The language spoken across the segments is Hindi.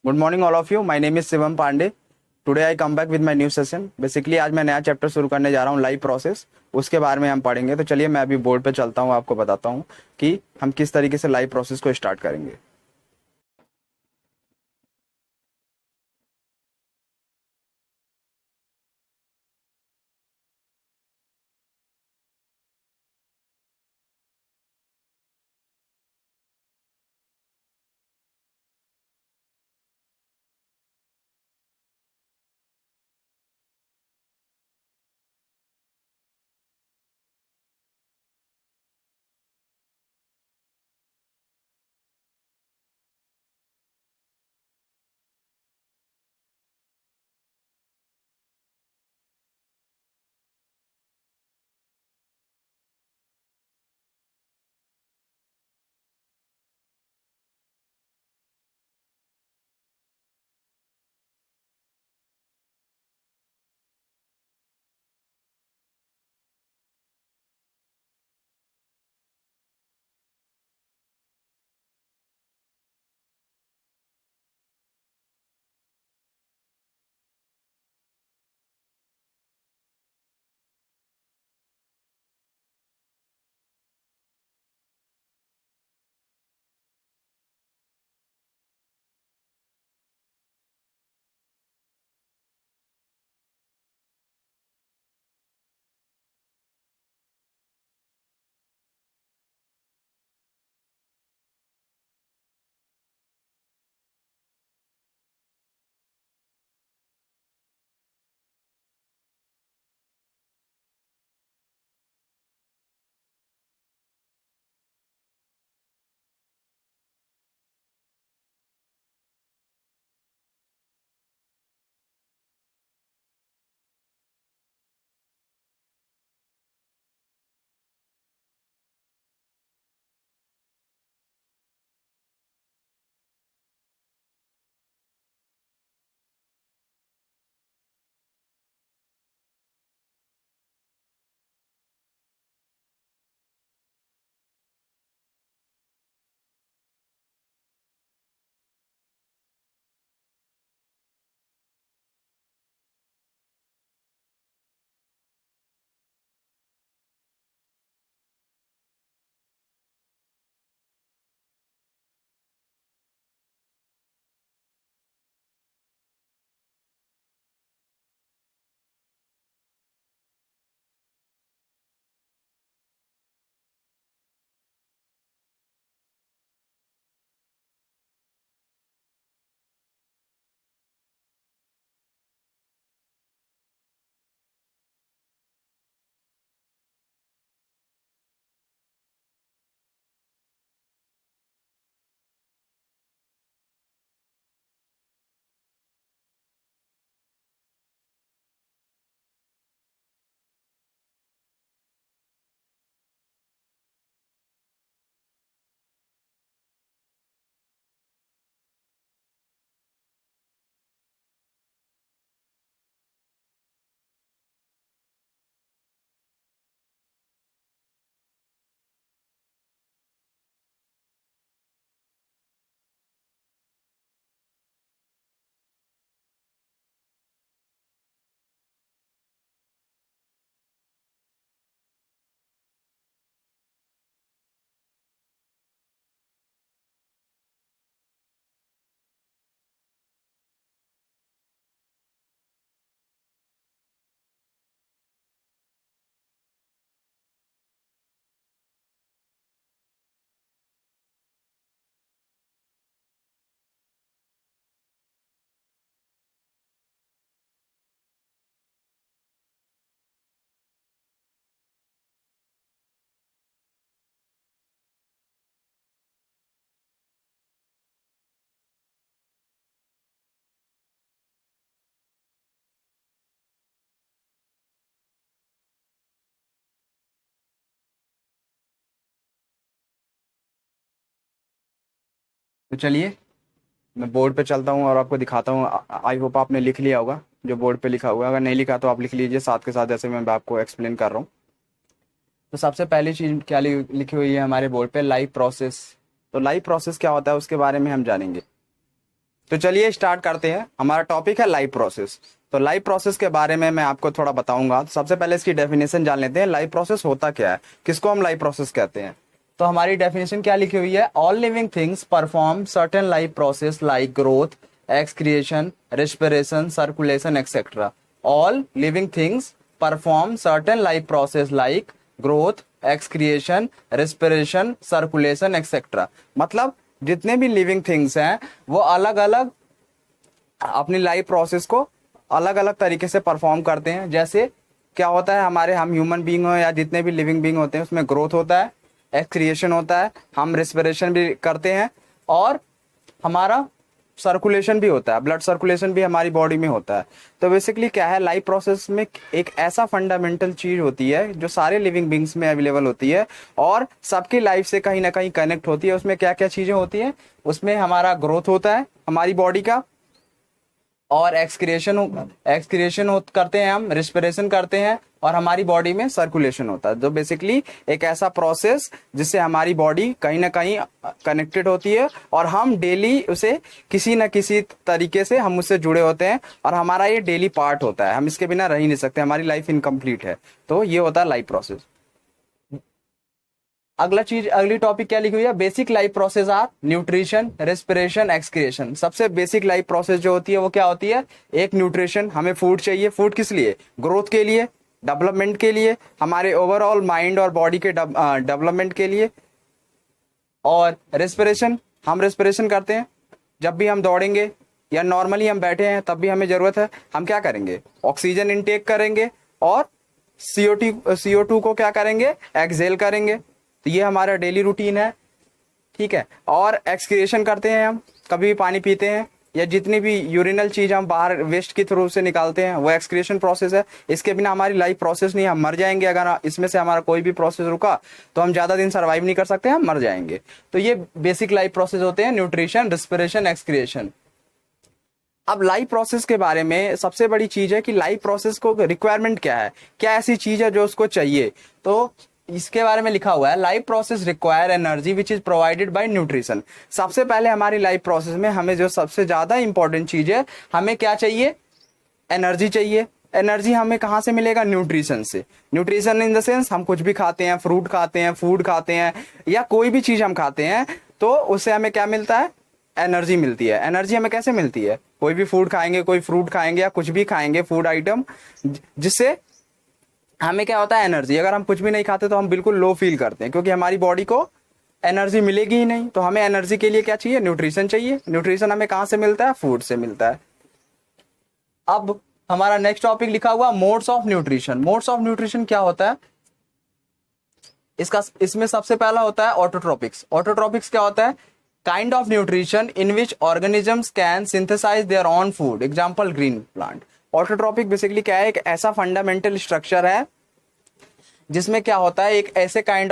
Good morning all of you. My name is Shivam Pandey. Today I come back with my new session. Basically आज मैं नया चैप्टर शुरू करने जा रहा हूँ, लाइव प्रोसेस। उसके बारे में हम पढ़ेंगे। तो चलिए मैं अभी बोर्ड पे चलता हूँ, आपको बताता हूँ कि हम किस तरीके से लाइव प्रोसेस को स्टार्ट करेंगे। तो चलिए मैं बोर्ड पे चलता हूँ और आपको दिखाता हूँ। आई होप आपने लिख लिया होगा जो बोर्ड पे लिखा हुआ है। अगर नहीं लिखा तो आप लिख लीजिए साथ के साथ, जैसे मैं आपको एक्सप्लेन कर रहा हूँ। तो सबसे पहली चीज क्या लिखी हुई है हमारे बोर्ड पे, लाइव प्रोसेस। तो लाइव प्रोसेस क्या होता है उसके बारे में हम जानेंगे। तो चलिए स्टार्ट करते हैं। हमारा टॉपिक है लाइफ प्रोसेस। तो लाइफ प्रोसेस के बारे में मैं आपको थोड़ा बताऊंगा। तो सबसे पहले इसकी डेफिनेशन जान लेते हैं, लाइफ प्रोसेस होता क्या है, किसको हम लाइफ प्रोसेस कहते हैं। तो हमारी डेफिनेशन क्या लिखी हुई है, all living things perform certain life process like growth, excretion, respiration, circulation etcetera. All living things perform certain life process like growth, excretion, respiration, circulation etcetera. मतलब जितने भी लिविंग थिंग्स हैं वो अलग अलग अपनी लाइफ प्रोसेस को अलग अलग तरीके से परफॉर्म करते हैं। जैसे क्या होता है, हमारे हम ह्यूमन बीइंग हो या जितने भी लिविंग बीइंग होते हैं उसमें ग्रोथ होता है, एक्सक्रिएशन होता है, हम रेस्पिरेशन भी करते हैं, और हमारा सर्कुलेशन भी होता है, ब्लड सर्कुलेशन भी हमारी बॉडी में होता है। तो बेसिकली क्या है, लाइफ प्रोसेस में एक ऐसा फंडामेंटल चीज होती है जो सारे लिविंग बींग्स में अवेलेबल होती है और सबकी लाइफ से कहीं ना कहीं कनेक्ट होती है। उसमें क्या क्या चीजें होती हैं, उसमें हमारा ग्रोथ होता है हमारी बॉडी का, और एक्सक्रिएशन करते हैं, हम रेस्पिरेशन करते हैं, और हमारी बॉडी में सर्कुलेशन होता है। जो बेसिकली एक ऐसा प्रोसेस जिससे हमारी बॉडी कहीं ना कहीं कनेक्टेड होती है और हम डेली उसे किसी न किसी तरीके से हम उससे जुड़े होते हैं और हमारा ये डेली पार्ट होता है। हम इसके बिना रह ही नहीं सकते, हमारी लाइफ इनकम्प्लीट है। तो ये होता है लाइफ प्रोसेस। अगली टॉपिक क्या लिखी हुई है, basic life process are nutrition, respiration, excretion. सबसे बेसिक लाइफ प्रोसेस जो होती है वो क्या होती है, एक न्यूट्रिशन, हमें फूड चाहिए। फूड किस लिए, ग्रोथ के लिए, डेवलपमेंट के लिए, हमारे ओवरऑल माइंड और बॉडी के डेवलपमेंट के लिए। और रेस्पिरेशन, हम रेस्पिरेशन करते हैं जब भी हम दौड़ेंगे या नॉर्मली हम बैठे हैं तब भी हमें जरूरत है, हम क्या करेंगे, ऑक्सीजन इनटेक करेंगे और CO2 को क्या करेंगे, एक्सहेल करेंगे। तो ये हमारा डेली रूटीन है, ठीक है। और एक्सक्रिएशन करते हैं, हम कभी भी पानी पीते हैं या जितनी भी यूरिनल चीज हम बाहर वेस्ट के थ्रू से निकालते हैं वो एक्सक्रिएशन प्रोसेस है। इसके बिना हमारी लाइफ प्रोसेस नहीं, हम मर जाएंगे। अगर इसमें से हमारा कोई भी प्रोसेस रुका तो हम ज्यादा दिन सर्वाइव नहीं कर सकते, हम मर जाएंगे। तो ये बेसिक लाइफ प्रोसेस होते हैं, न्यूट्रिशन, रेस्पिरेशन, एक्सक्रिएशन। अब लाइफ प्रोसेस के बारे में सबसे बड़ी चीज है कि लाइफ प्रोसेस को रिक्वायरमेंट क्या है, क्या ऐसी चीज है जो उसको चाहिए। तो इसके बारे में लिखा हुआ है, life process require energy which is provided by nutrition. सबसे पहले हमारी लाइफ प्रोसेस में हमें जो सबसे ज्यादा इंपॉर्टेंट चीज है, हमें क्या चाहिए, एनर्जी चाहिए। एनर्जी हमें कहाँ से मिलेगा, न्यूट्रिशन से। न्यूट्रिशन इन द सेंस हम कुछ भी खाते हैं, फ्रूट खाते हैं, फूड खाते हैं, या कोई भी चीज हम खाते हैं तो उससे हमें क्या मिलता है, एनर्जी मिलती है। एनर्जी हमें कैसे मिलती है, कोई भी फूड खाएंगे, कोई फ्रूट खाएंगे या कुछ भी खाएंगे फूड आइटम, जिससे हमें क्या होता है, एनर्जी। अगर हम कुछ भी नहीं खाते तो हम बिल्कुल लो फील करते हैं क्योंकि हमारी बॉडी को एनर्जी मिलेगी ही नहीं। तो हमें एनर्जी के लिए क्या चाहिए, न्यूट्रिशन चाहिए। न्यूट्रिशन हमें कहाँ से मिलता है, फूड से मिलता है। अब हमारा नेक्स्ट टॉपिक लिखा हुआ modes of nutrition. Modes of nutrition क्या होता है, इसमें सबसे पहला होता है ऑटोट्रोपिक्स। ऑटोट्रोपिक्स क्या होता है, kind of nutrition in which organisms can synthesise their own food, example green plant. Autotrophic basically क्या है, एक ऐसा फंडामेंटल स्ट्रक्चर है जिसमें क्या होता है, एक ऐसे kind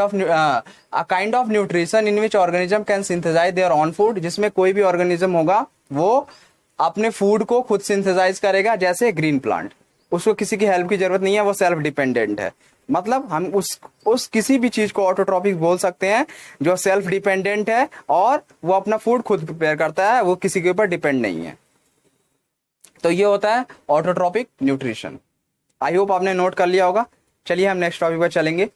of nutrition in which organism can synthesise their own food, जिसमें कोई भी ऑर्गेनिज्म होगा वो अपने फूड को खुद सिंथेसाइज करेगा। जैसे ग्रीन प्लांट, उसको किसी की हेल्प की जरूरत नहीं है, वो सेल्फ डिपेंडेंट है। मतलब हम उस किसी भी चीज को ऑटोट्रॉपिक बोल सकते हैं जो सेल्फ डिपेंडेंट है और वो अपना फूड खुद प्रिपेयर करता है, वो किसी के ऊपर डिपेंड नहीं है। तो ये होता है ऑटोट्रॉपिक न्यूट्रिशन। आई होप आपने नोट कर लिया होगा। चलिए हम नेक्स्ट टॉपिक पर चलेंगे।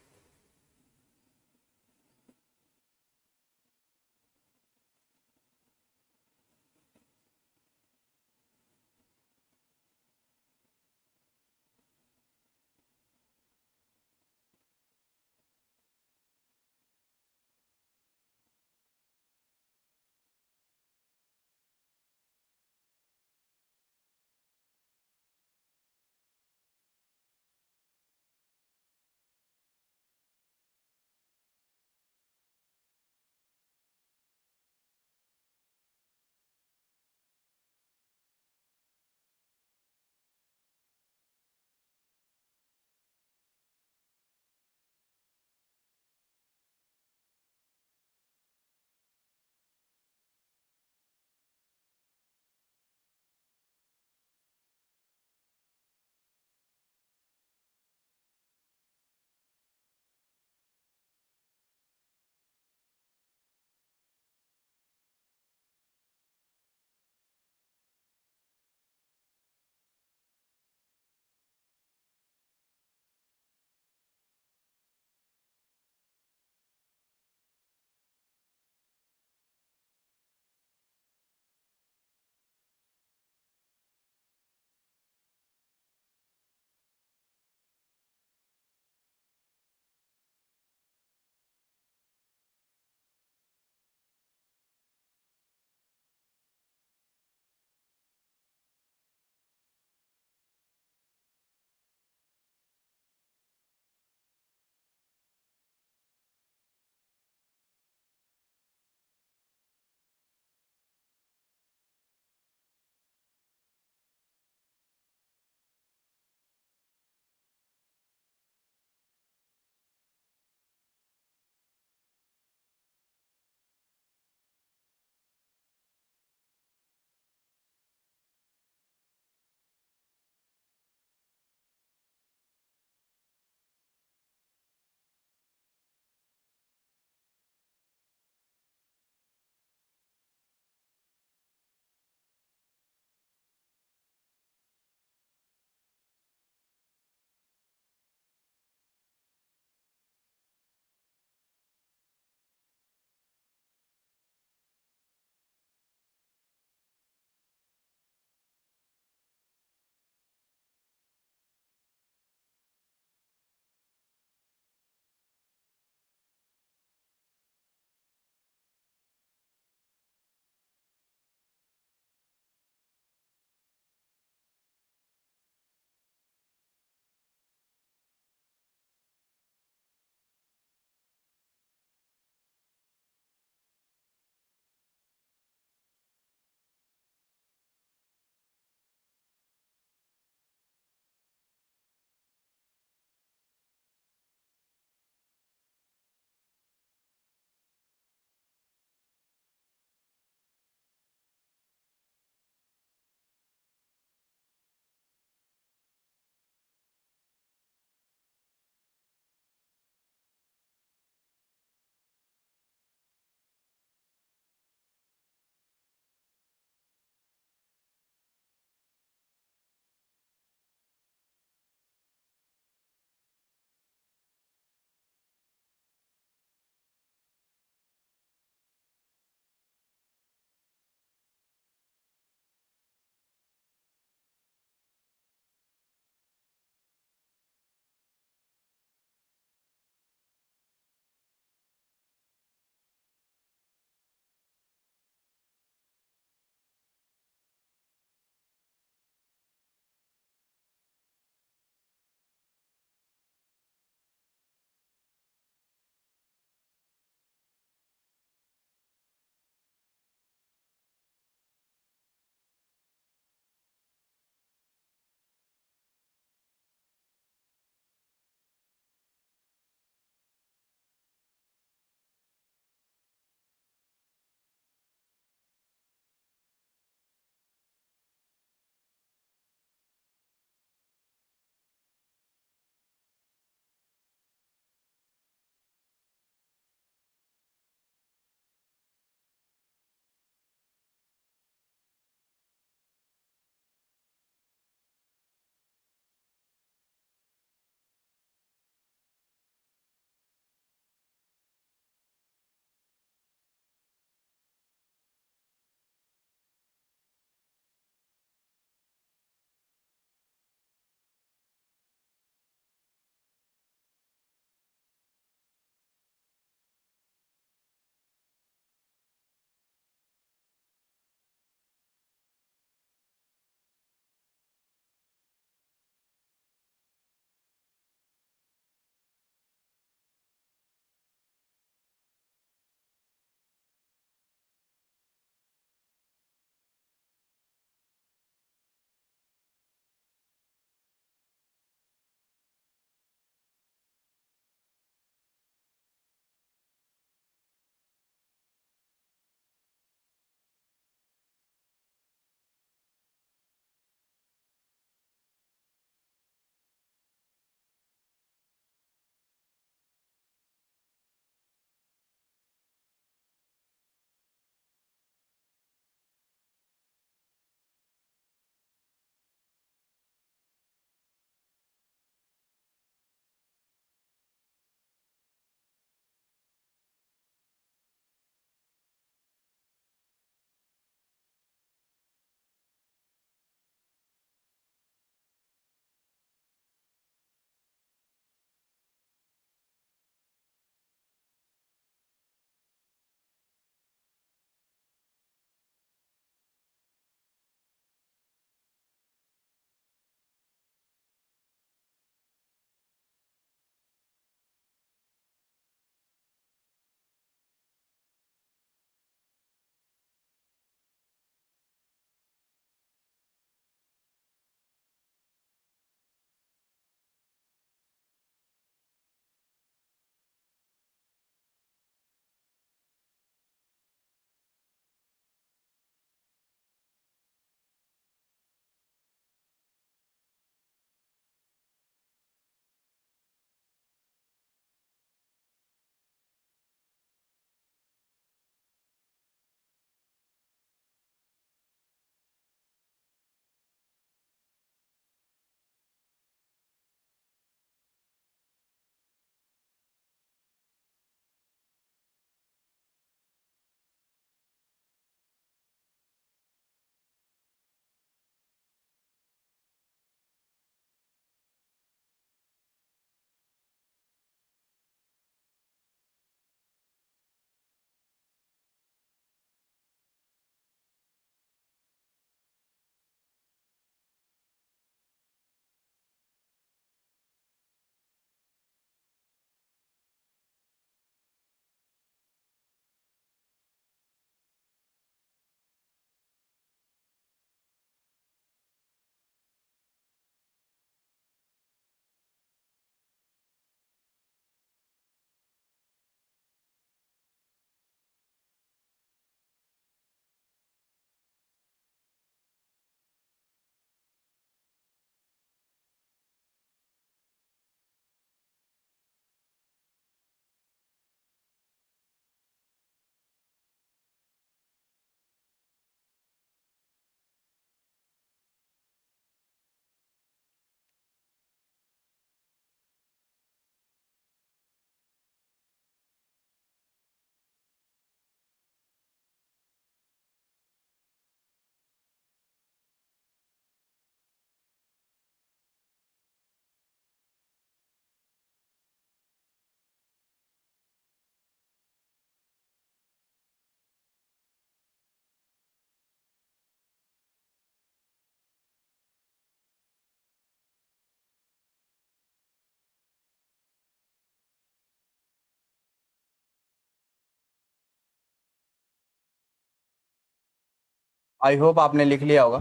आई होप आपने लिख लिया होगा।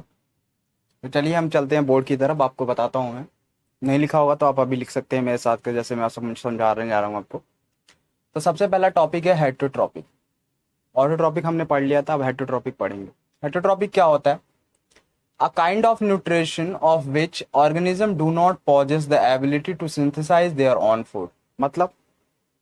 तो चलिए हम चलते हैं बोर्ड की तरफ, आपको बताता हूँ मैं। नहीं लिखा होगा तो आप अभी लिख सकते हैं मेरे साथ के, जैसे मैं समझा रहे जा रहा हूँ आपको। तो सबसे पहला टॉपिक है हेटरोट्रॉपिक। ऑटोट्रॉपिक हमने पढ़ लिया था, अब हेटरोट्रॉपिक पढ़ेंगे। हेटरोट्रॉपिक क्या होता है? A kind of nutrition of which organism do not possess the ability to synthesize their own food. मतलब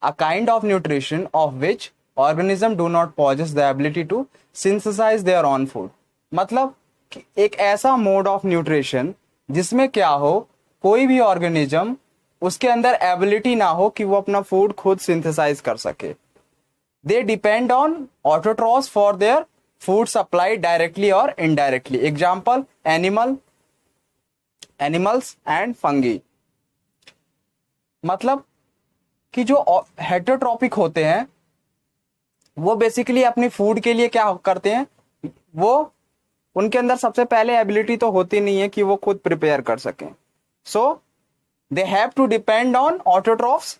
a kind of nutrition of which organism do not possess the ability to synthesize their own food. मतलब कि एक ऐसा मोड ऑफ न्यूट्रिशन जिसमें क्या हो, कोई भी ऑर्गेनिज्म उसके अंदर एबिलिटी ना हो कि वो अपना फूड खुद सिंथेसाइज कर सके। They depend on autotrophs for their food supply directly or indirectly. Example, animals and fungi. मतलब कि जो हेटरोट्रॉपिक होते हैं वो बेसिकली अपनी फूड के लिए क्या करते हैं, वो उनके अंदर सबसे पहले एबिलिटी तो होती नहीं है कि वो खुद प्रिपेयर कर सकें। So they have to depend on autotrophs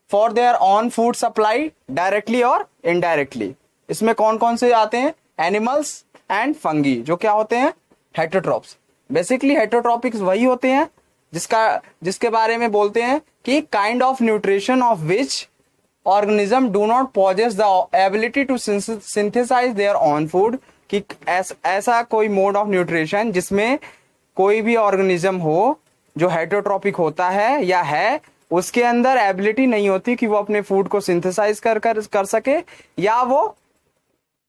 for their own food supply directly और इनडायरेक्टली। इसमें कौन कौन से आते हैं? एनिमल्स एंड फंगी, जो क्या होते हैं? हेटरोट्रॉप्स। बेसिकली हेटरोट्रॉपिक्स वही होते हैं जिसके बारे में बोलते हैं कि kind of nutrition of which organism do not possess the ability to synthesise their own food. कि ऐसा कोई मोड ऑफ न्यूट्रिशन जिसमें कोई भी ऑर्गेनिज्म हो जो हेटरोट्रॉपिक होता है या है, उसके अंदर एबिलिटी नहीं होती कि वो अपने फूड को सिंथेसाइज कर सके, या वो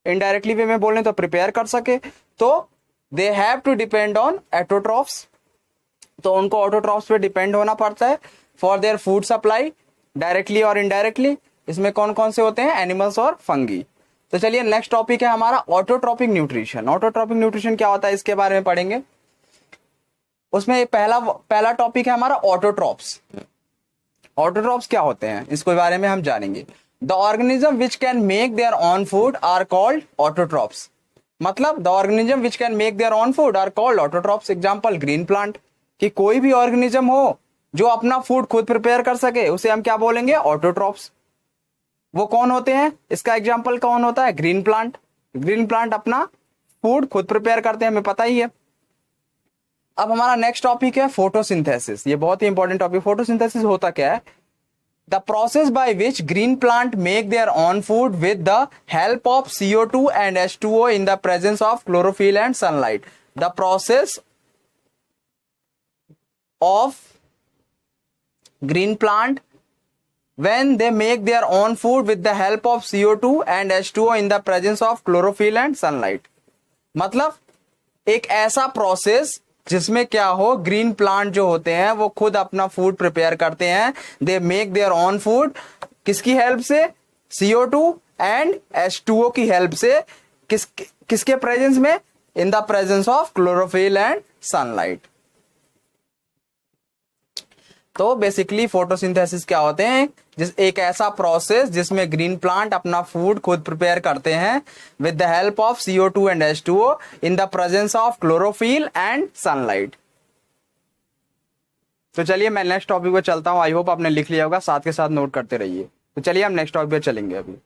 इनडायरेक्टली वे में बोलें तो प्रिपेयर कर सके। तो they have to depend on autotrophs. तो उनको ऑटोट्रॉफ्स पे डिपेंड होना पड़ता है for their food supply directly और इनडायरेक्टली। इसमें कौन कौन से होते हैं? एनिमल्स और फंगी। तो चलिए नेक्स्ट टॉपिक है हमारा ऑटोट्रॉपिक न्यूट्रिशन। ऑटोट्रॉपिक न्यूट्रिशन क्या होता है इसके बारे में पढ़ेंगे। उसमें पहला टॉपिक है हमारा ऑटोट्रॉप्स। ऑटोट्रॉप्स क्या होते हैं इसके बारे में हम जानेंगे। The organism which can make their own food are called autotrophs. मतलब the organism which can make their own food are called autotrophs. Example, green plant. कि कोई भी ऑर्गेनिज्म हो जो अपना फूड खुद प्रिपेयर कर सके उसे हम क्या बोलेंगे? ऑटोट्रॉप्स। वो कौन होते हैं? इसका एग्जाम्पल कौन होता है? Green plant. ग्रीन प्लांट अपना फूड खुद प्रिपेयर करते हैं, हमें पता ही है। अब हमारा नेक्स्ट टॉपिक है फोटोसिंथेसिस। ये बहुत ही इंपॉर्टेंट टॉपिक। फोटोसिंथेसिस होता क्या है? The process by which green plant make their own food with the help of CO2 and H2O in the presence of chlorophyll and sunlight. The process of green plant when they make their own food with the help of CO2 and H2O in the presence of chlorophyll and sunlight। मतलब एक ऐसा प्रोसेस जिसमें क्या हो, ग्रीन प्लांट जो होते हैं वो खुद अपना फूड प्रिपेयर करते हैं। They make their own food किसकी हेल्प से? CO2 एंड H2O की हेल्प से। किसके प्रेजेंस में? In the presence of chlorophyll and sunlight. तो बेसिकली फोटोसिंथेसिस क्या होते हैं? एक ऐसा प्रोसेस जिसमें ग्रीन प्लांट अपना फूड खुद प्रिपेयर करते हैं with the help of CO2 and H2O in the presence of chlorophyll and sunlight. तो चलिए मैं नेक्स्ट टॉपिक पे चलता हूं। आई होप आपने लिख लिया होगा, साथ के साथ नोट करते रहिए। तो चलिए हम नेक्स्ट टॉपिक पे चलेंगे अभी।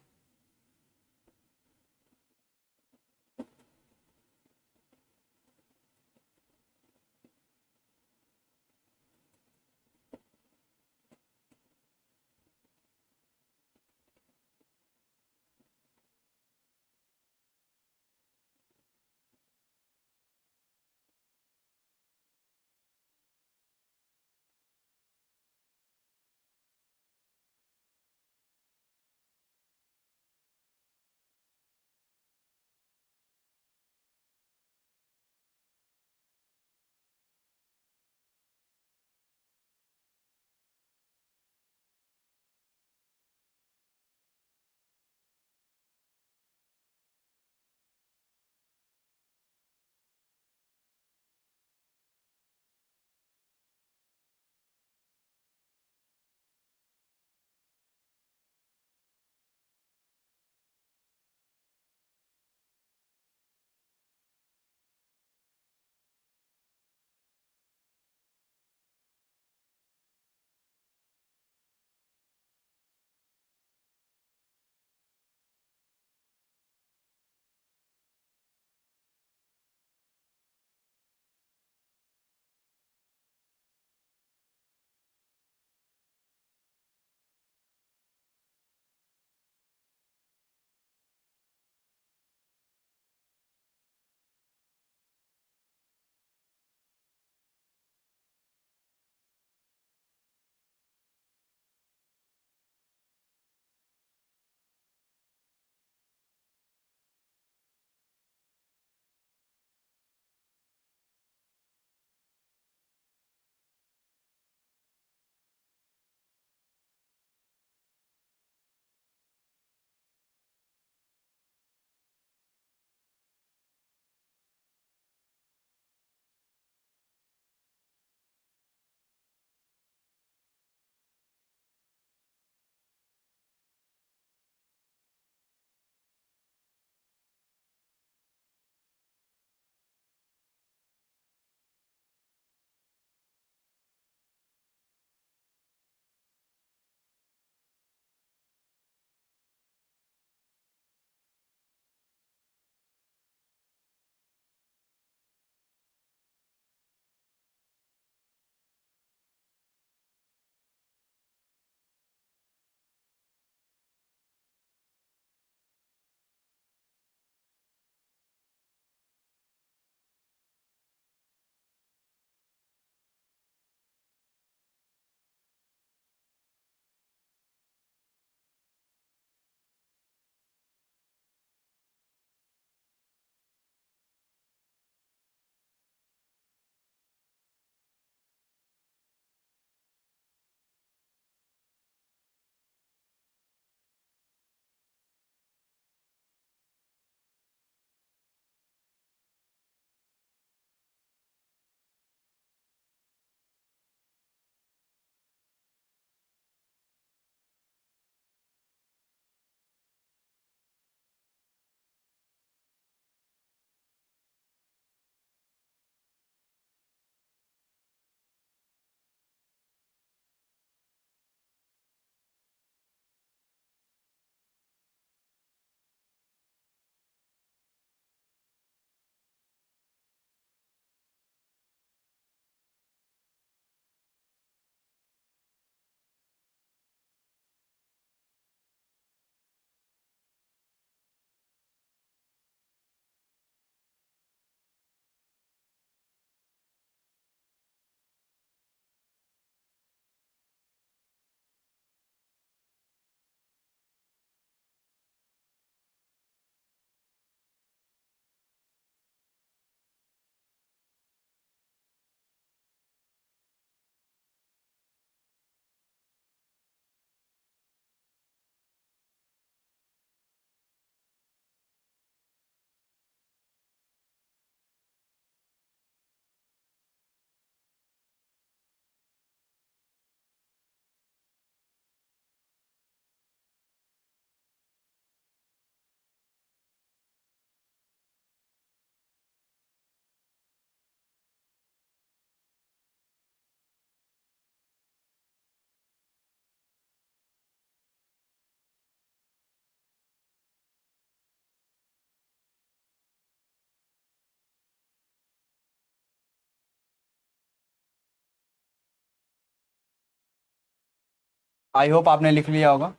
आई होप आपने लिख लिया होगा।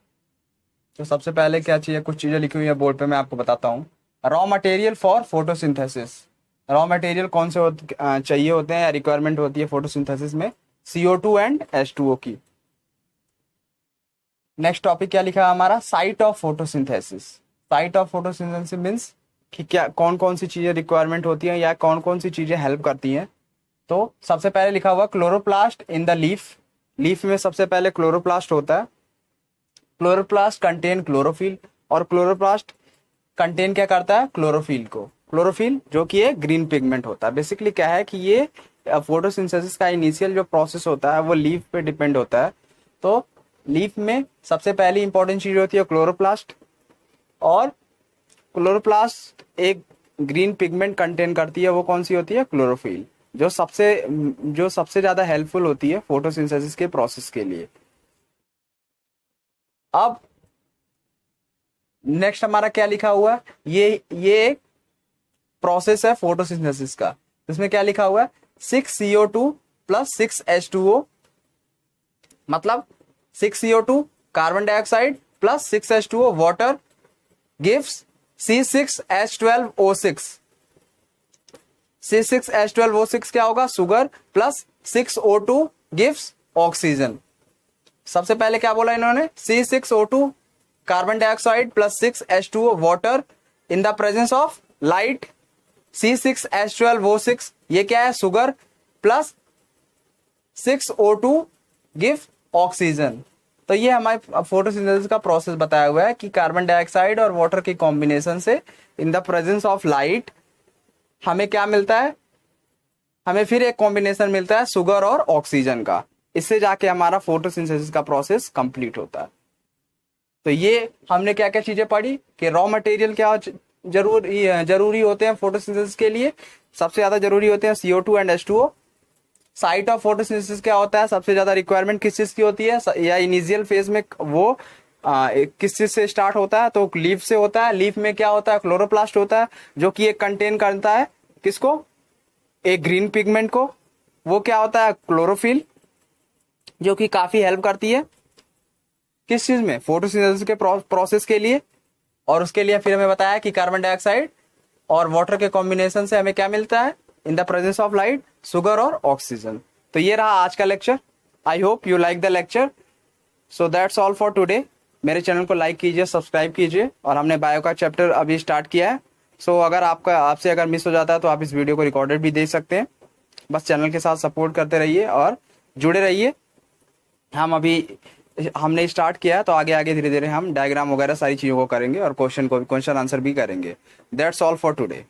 तो सबसे पहले क्या चाहिए, कुछ चीज़ें लिखी हुई है बोर्ड पे, मैं आपको बताता हूँ। Raw material for photosynthesis. Raw material कौन से चाहिए होते हैं या रिक्वायरमेंट होती है फोटोसिंथेसिस में? CO2 एंड H2O की। नेक्स्ट टॉपिक क्या लिखा है हमारा? Site of photosynthesis. Site of photosynthesis means कि क्या कौन कौन सी चीज़ें रिक्वायरमेंट होती हैं या कौन कौन सी चीज़ें हेल्प करती हैं। तो सबसे पहले लिखा हुआ chloroplast in the leaf. Leaf में सबसे पहले क्लोरोप्लास्ट होता है। क्लोरोप्लास्ट कंटेन क्लोरोफिल, और क्लोरोप्लास्ट कंटेन क्या करता है? क्लोरोफिल को। क्लोरोफिल जो कि एक ग्रीन पिगमेंट होता है। बेसिकली क्या है कि ये फोटोसिंथेसिस का इनिशियल जो प्रोसेस होता है वो लीफ पे डिपेंड होता है। तो लीफ में सबसे पहली इंपॉर्टेंट चीज होती है क्लोरोप्लास्ट, और क्लोरोप्लास्ट एक ग्रीन पिगमेंट कंटेन करती है। वो कौन सी होती है? क्लोरोफिल, जो सबसे ज्यादा हेल्पफुल होती है फोटोसिंथेसिस के प्रोसेस के लिए। अब नेक्स्ट हमारा क्या लिखा हुआ है? ये एक प्रोसेस है फोटोसिंथेसिस का। इसमें क्या लिखा हुआ है? 6CO2 प्लस 6H2O, मतलब 6CO2 carbon dioxide plus 6H2O water gives C6H12O6। C6H12O6 क्या होगा? Sugar plus 6O2 gives oxygen. सबसे पहले क्या बोला इन्होंने? C6O2 carbon dioxide plus 6H2O water in the presence of light. C6H12O6 ये क्या है? Sugar plus 6O2 give oxygen. तो ये हमारे फोटोसिंथेसिस का प्रोसेस बताया हुआ है कि कार्बन डाइऑक्साइड और वाटर के कॉम्बिनेशन से in the presence of light हमें क्या मिलता है? हमें फिर एक कॉम्बिनेशन मिलता है शुगर और ऑक्सीजन का। इससे जाके हमारा फोटोसिंथेसिस का प्रोसेस कंप्लीट होता है। तो ये हमने क्या क्या चीजें पढ़ी कि रॉ मटेरियल क्या जरूरी होते हैं फोटोसिंथेसिस के लिए। सबसे ज्यादा जरूरी होते हैं CO2 and H2O। Site of photosynthesis क्या होता है? सबसे ज्यादा रिक्वायरमेंट किस चीज की होती है, या इनिशियल फेज में वो किस चीज से स्टार्ट होता है? तो लीफ से होता है। लीफ में क्या होता है? क्लोरोप्लास्ट होता है, जो कि एक कंटेन करता है किसको? एक ग्रीन पिगमेंट को। वो क्या होता है? क्लोरोफिल, जो कि काफी हेल्प करती है किस चीज में? फोटोसिंथेसिस के प्रोसेस के लिए। और उसके लिए फिर हमें बताया कि कार्बन डाइऑक्साइड और वाटर के कॉम्बिनेशन से हमें क्या मिलता है? In the presence of light, sugar और ऑक्सीजन। तो ये रहा आज का lecture. I hope you like the lecture. So that's all for today. मेरे चैनल को लाइक कीजिए, सब्सक्राइब कीजिए, और हमने बायो का चैप्टर अभी स्टार्ट किया है। सो अगर आपसे अगर मिस हो जाता है तो आप इस वीडियो को रिकॉर्डेड भी देख सकते हैं। बस चैनल के साथ सपोर्ट करते रहिए और जुड़े रहिए। हमने स्टार्ट किया है, तो आगे आगे धीरे धीरे हम डायग्राम वगैरह सारी चीज़ों को करेंगे और क्वेश्चन आंसर भी करेंगे। That's all for today.